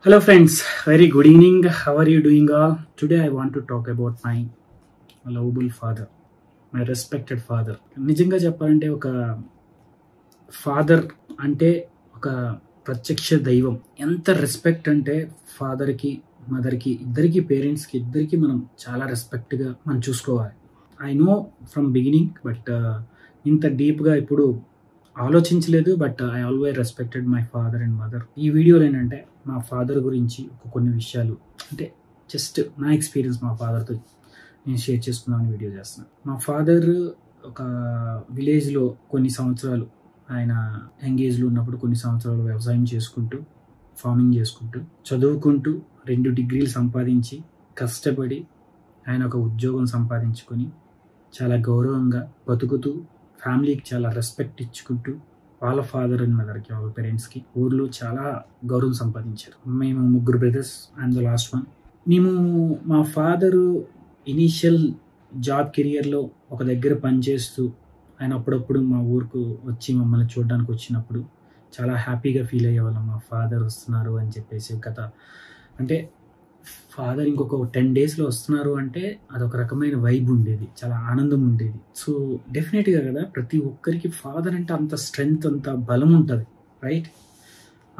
Hello friends, very good evening. How are you doing all? Today I want to talk about my lovable father, my respected father. నిజంగా చెప్పాలంటే ఒక father అంటే ఒక ప్రత్యక్ష దైవం. ఎంత రెస్పెక్ట్ అంటే ఫాదర్కి మదర్కి ఇద్దరికి పేరెంట్స్కి ఇద్దరికి మనం చాలా రెస్పెక్ట్గా మనం చూసుకోవాలి. I know from beginning but ఇంత డీప్గా ఇప్పుడు ఆలోచించలేదు. But I always respected my father and mother. ఈ వీడియోలో ఏంటంటే మా ఫాదర్ గురించి కొన్ని విషయాలు అంటే జస్ట్ నా ఎక్స్పీరియన్స్ మా ఫాదర్తో నేను షేర్ చేసుకుందామని వీడియో చేస్తున్నాను. మా ఫాదర్ ఒక విలేజ్లో కొన్ని సంవత్సరాలు ఆయన యంగేజ్లో ఉన్నప్పుడు కొన్ని సంవత్సరాలు వ్యవసాయం చేసుకుంటూ ఫార్మింగ్ చేసుకుంటూ చదువుకుంటూ 2 డిగ్రీలు సంపాదించి కష్టపడి ఆయన ఒక ఉద్యోగం సంపాదించుకొని చాలా గౌరవంగా బతుకుతూ ఫ్యామిలీకి చాలా రెస్పెక్ట్ ఇచ్చుకుంటూ వాళ్ళ ఫాదర్ అండ్ మదర్కి వాళ్ళ పేరెంట్స్కి ఊర్లో చాలా గౌరవం సంపాదించారు. మేము 3 brothers and the last one. మేము మా ఫాదరు ఇనీషియల్ జాబ్ కెరియర్లో ఒక దగ్గర పనిచేస్తూ ఆయన అప్పుడప్పుడు మా ఊరుకు వచ్చి మమ్మల్ని చూడడానికి వచ్చినప్పుడు చాలా హ్యాపీగా ఫీల్ అయ్యేవాళ్ళం. మా ఫాదర్ వస్తున్నారు అని చెప్పేసి గత అంటే ఫాదర్ ఇంకొక 10 డేస్లో వస్తున్నారు అంటే అదొక రకమైన వైబ్ ఉండేది, చాలా ఆనందం ఉండేది. సో డెఫినెట్గా కదా ప్రతి ఒక్కరికి ఫాదర్ అంటే అంత స్ట్రెంగ్త్ అంత బలం ఉంటుంది, రైట్?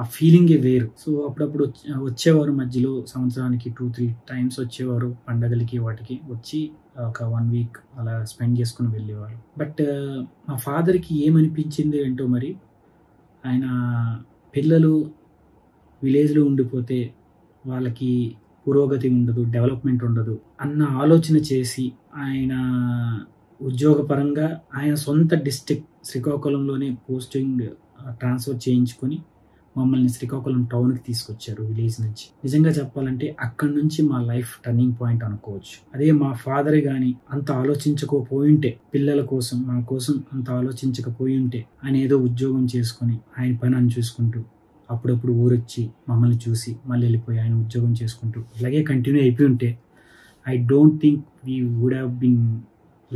ఆ ఫీలింగే వేరు. సో అప్పుడప్పుడు వచ్చేవారు, మధ్యలో సంవత్సరానికి 2-3 టైమ్స్ వచ్చేవారు, పండగలకి వాటికి వచ్చి ఒక 1 వీక్ అలా స్పెండ్ చేసుకుని వెళ్ళేవారు. బట్ మా ఫాదర్కి ఏమనిపించింది ఏంటో మరి, ఆయన పిల్లలు విలేజ్లో ఉండిపోతే వాళ్ళకి పురోగతి ఉండదు, డెవలప్మెంట్ ఉండదు అన్న ఆలోచన చేసి ఆయన ఉద్యోగపరంగా ఆయన సొంత డిస్ట్రిక్ట్ శ్రీకాకుళంలోనే పోస్టింగ్ ట్రాన్స్ఫర్ చేయించుకొని మమ్మల్ని శ్రీకాకుళం టౌన్కి తీసుకొచ్చారు విలేజ్ నుంచి. నిజంగా చెప్పాలంటే అక్కడి నుంచి మా లైఫ్ టర్నింగ్ పాయింట్ అనుకోవచ్చు. అదే మా ఫాదర్ కానీ అంత ఆలోచించకపోయింటే, పిల్లల కోసం మా కోసం అంత ఆలోచించకపోయింటే, ఆయన ఏదో ఉద్యోగం చేసుకొని ఆయన పని చూసుకుంటూ అప్పుడప్పుడు ఊరొచ్చి మమ్మల్ని చూసి మళ్ళీ వెళ్ళిపోయి ఆయన ఉద్యోగం చేసుకుంటూ ఇలాగే కంటిన్యూ అయిపోయి ఉంటే I don't think we would have been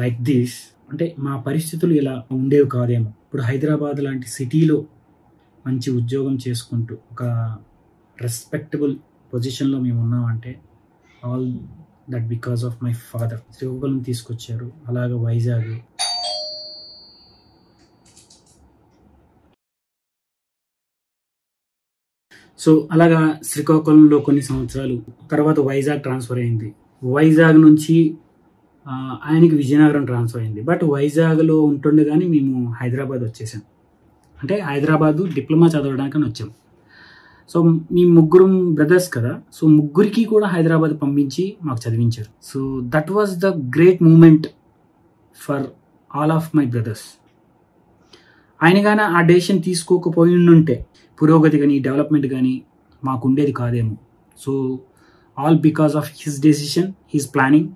like this. అంటే మా పరిస్థితులు ఇలా ఉండేవి కాదేమో. ఇప్పుడు హైదరాబాద్ లాంటి సిటీలో మంచి ఉద్యోగం చేసుకుంటూ ఒక రెస్పెక్టబుల్ పొజిషన్లో మేము ఉన్నామంటే all that because of my father. Srikakulam తీసుకొచ్చారు, అలాగే వైజాగ్. సో అలాగా శ్రీకాకుళంలో కొన్ని సంవత్సరాలు తర్వాత వైజాగ్ ట్రాన్స్ఫర్ అయింది. వైజాగ్ నుంచి ఆయనకి విజయనగరం ట్రాన్స్ఫర్ అయింది. బట్ వైజాగ్లో ఉంటుండగానే మేము హైదరాబాద్ వచ్చేసాం. అంటే హైదరాబాదు డిప్లొమా చదవడానికని వచ్చాం. సో మీ 3 బ్రదర్స్ కదా, సో ముగ్గురికి కూడా హైదరాబాద్ పంపించి మాకు చదివించారు. So that was the great moment for all of my brothers. ఆయన కానీ ఆ డెసిషన్ తీసుకోకపోయి ఉంటే పురోగతి కానీ డెవలప్మెంట్ కానీ మాకు ఉండేది కాదేమో. So all because of his decision, his planning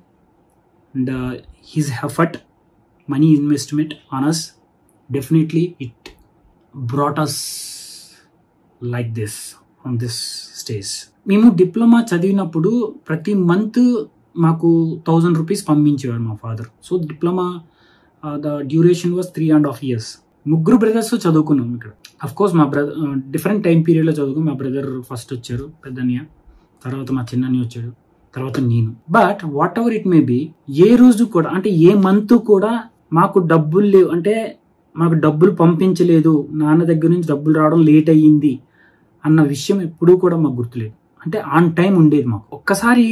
and his effort, money investment on us, definitely it brought us like this on this stage. మేము డిప్లొమా చదివినప్పుడు ప్రతి మంత్ మాకు 1000 రూపీస్ పంపించేవారు మా father. So diploma the duration was 3.5 years. 3 brothers చదువుకున్నాం ఇక్కడ. Of course మా brother different time పీరియడ్లో చదువుకున్నాం. మా బ్రదర్ ఫస్ట్ వచ్చారు, పెద్దన్నయ్య, తర్వాత మా చిన్నన్నయ్య వచ్చాడు, తర్వాత నేను. But whatever it may be, ఏ రోజు కూడా అంటే ఏ మంత్ కూడా మాకు డబ్బులు లేవు అంటే మాకు డబ్బులు పంపించలేదు, నాన్న దగ్గర నుంచి డబ్బులు రావడం లేట్ అయ్యింది అన్న విషయం ఎప్పుడూ కూడా మాకు గుర్తులేదు. అంటే ఆన్ టైం ఉండేది మాకు. ఒక్కసారి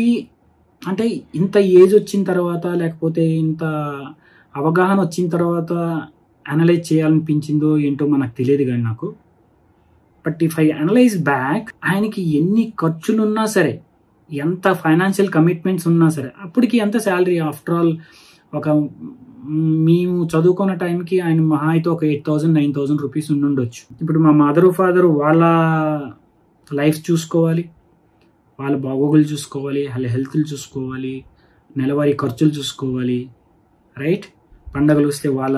అంటే ఇంత ఏజ్ వచ్చిన తర్వాత లేకపోతే ఇంత అవగాహన వచ్చిన తర్వాత అనలైజ్ చేయాలనిపించిందో ఏంటో మనకు తెలియదు కానీ నాకు. But if I analyse back, ఆయనకి ఎన్ని ఖర్చులున్నా సరే, ఎంత ఫైనాన్షియల్ కమిట్మెంట్స్ ఉన్నా సరే, అప్పటికి ఎంత శాలరీ ఆఫ్టర్ ఆల్ ఒక మేము చదువుకున్న టైంకి ఆయన మహా అయితే ఒక 8,000-9,000 రూపీస్ ఉండొచ్చు. ఇప్పుడు మా మదర్ ఫాదర్ వాళ్ళ లైఫ్ చూసుకోవాలి, వాళ్ళ బాగోగులు చూసుకోవాలి, వాళ్ళ హెల్త్లు చూసుకోవాలి, నెలవారీ ఖర్చులు చూసుకోవాలి, రైట్? పండగలు వస్తే వాళ్ళ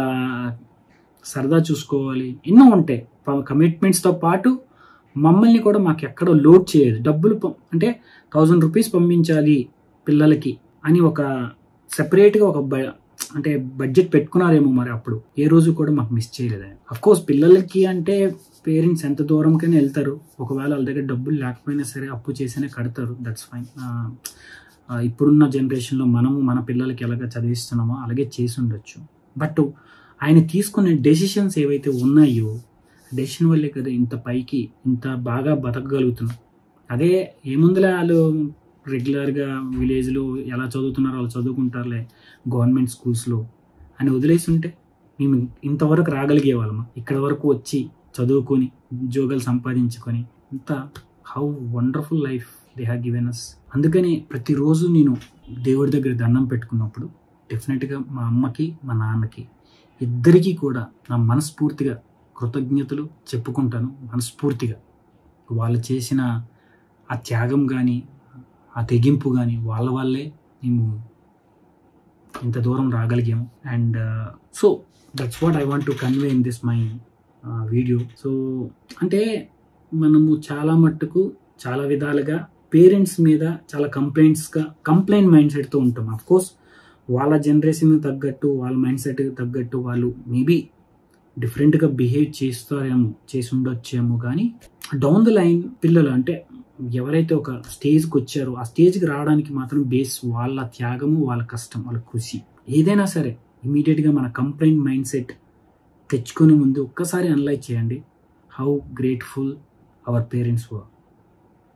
సరదా చూసుకోవాలి, ఎన్నో ఉంటాయి. కమిట్మెంట్స్తో పాటు మమ్మల్ని కూడా మాకు ఎక్కడో లోడ్ చేయదు. డబ్బులు అంటే 1000 రూపీస్ పంపించాలి పిల్లలకి అని ఒక సెపరేట్గా ఒక అంటే బడ్జెట్ పెట్టుకున్నారేమో మరి. అప్పుడు ఏ రోజు కూడా మాకు మిస్ చేయలేదు. అఫ్ కోర్స్ పిల్లలకి అంటే పేరెంట్స్ ఎంత దూరంకైనా వెళ్తారు. ఒకవేళ వాళ్ళ దగ్గర డబ్బులు లేకపోయినా సరే అప్పు చేసినా కడతారు, దట్స్ ఫైన్. ఇప్పుడున్న జనరేషన్లో మనము మన పిల్లలకి ఎలాగ చదివిస్తున్నామో అలాగే చేసి ఉండొచ్చు. బట్ ఆయన తీసుకునే డెసిషన్స్ ఏవైతే ఉన్నాయో డెసిషన్ వల్లే కదా ఇంత పైకి ఇంత బాగా బతకగలుగుతున్నాం. అదే ఏముందిలే వాళ్ళు రెగ్యులర్గా విలేజ్లో ఎలా చదువుతున్నారో వాళ్ళు చదువుకుంటారులే గవర్నమెంట్ స్కూల్స్లో అని వదిలేసి ఉంటే మేము ఇంతవరకు రాగలిగే వాళ్ళము. ఇక్కడ వరకు వచ్చి చదువుకొని ఉద్యోగాలు సంపాదించుకొని ఇంత how wonderful life they have given us. అందుకని ప్రతిరోజు నేను దేవుడి దగ్గర దండం పెట్టుకున్నప్పుడు డెఫినెట్గా మా అమ్మకి మా నాన్నకి ఇద్దరికీ కూడా నా మనస్ఫూర్తిగా కృతజ్ఞతలు చెప్పుకుంటాను. మనస్ఫూర్తిగా వాళ్ళు చేసిన ఆ త్యాగం కానీ ఆ తెగింపు కానీ వాళ్ళ వల్లే మేము ఇంత దూరం రాగలిగాము. And so that's what I want to convey in this my video. So అంటే మనము చాలా మట్టుకు చాలా విధాలుగా పేరెంట్స్ మీద చాలా కంప్లైంట్ మైండ్ సెట్తో ఉంటాం. అఫ్ కోర్స్ వాళ్ళ జనరేషన్ తగ్గట్టు వాళ్ళ మైండ్ సెట్ తగ్గట్టు వాళ్ళు మేబీ డిఫరెంట్గా బిహేవ్ చేసి ఉండొచ్చేమో. కానీ డౌన్ ద లైన్ పిల్లలు అంటే ఎవరైతే ఒక స్టేజ్కి వచ్చారో ఆ స్టేజ్కి రావడానికి మాత్రం బేస్ వాళ్ళ త్యాగము, వాళ్ళ కష్టం, వాళ్ళ కృషి. ఏదైనా సరే ఇమీడియట్గా మన కంప్లైంట్ మైండ్ సెట్ తెచ్చుకునే ముందు ఒక్కసారి అనలైజ్ చేయండి how grateful our parents were.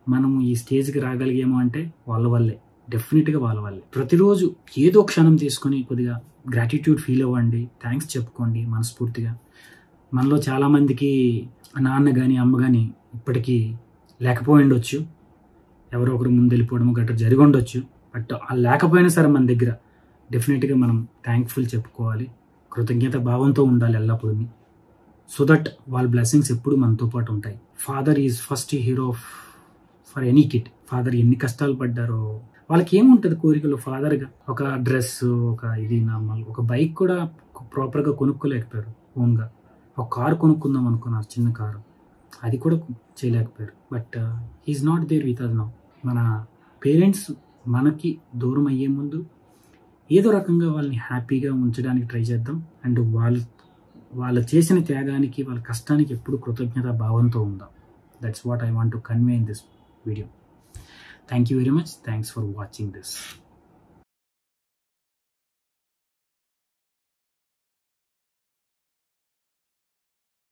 మనము ఈ స్టేజ్కి రాగలిగాము అంటే వాళ్ళ వల్లే, డెఫినెట్గా వాళ్ళ వల్లే. ప్రతిరోజు ఏదో క్షణం తీసుకొని కొద్దిగా గ్రాటిట్యూడ్ ఫీల్ అవ్వండి, థ్యాంక్స్ చెప్పుకోండి మనస్ఫూర్తిగా. మనలో చాలామందికి నాన్న కానీ అమ్మ కానీ ఇప్పటికీ లేకపోయి ఉండొచ్చు, ఎవరో ఒకరు ముందు వెళ్ళిపోవడము గట్రా జరిగి ఉండొచ్చు. బట్ ఆ లేకపోయినా సరే మన దగ్గర డెఫినెట్గా మనం థ్యాంక్ఫుల్ చెప్పుకోవాలి, కృతజ్ఞత భావంతో ఉండాలి ఎల్లప్పుడూ. సో దట్ వాళ్ళ బ్లెస్సింగ్స్ ఎప్పుడు మనతో పాటు ఉంటాయి. Father is first hero for any kid. Father ఎన్ని కష్టాలు పడ్డారో వాళ్ళకి ఏముంటుంది కోరికలు. ఫాదర్గా ఒక డ్రెస్, ఒక ఇది నార్మల్ ఒక బైక్ కూడా ప్రాపర్గా కొనుక్కోలేకపోయారు. ఓన్గా ఒక కారు కొనుక్కుందాం అనుకున్నారు, చిన్న కారు, అది కూడా చేయలేకపోయారు. But he's not there with us now. మన పేరెంట్స్ మనకి దూరం అయ్యే ముందు ఏదో రకంగా వాళ్ళని హ్యాపీగా ఉంచడానికి ట్రై చేద్దాం. అండ్ వాళ్ళు చేసిన త్యాగానికి, వాళ్ళ కష్టానికి ఎప్పుడు కృతజ్ఞత భావంతో ఉందాం. That's what I want to convey in this video. Thank you very much. Thanks for watching this.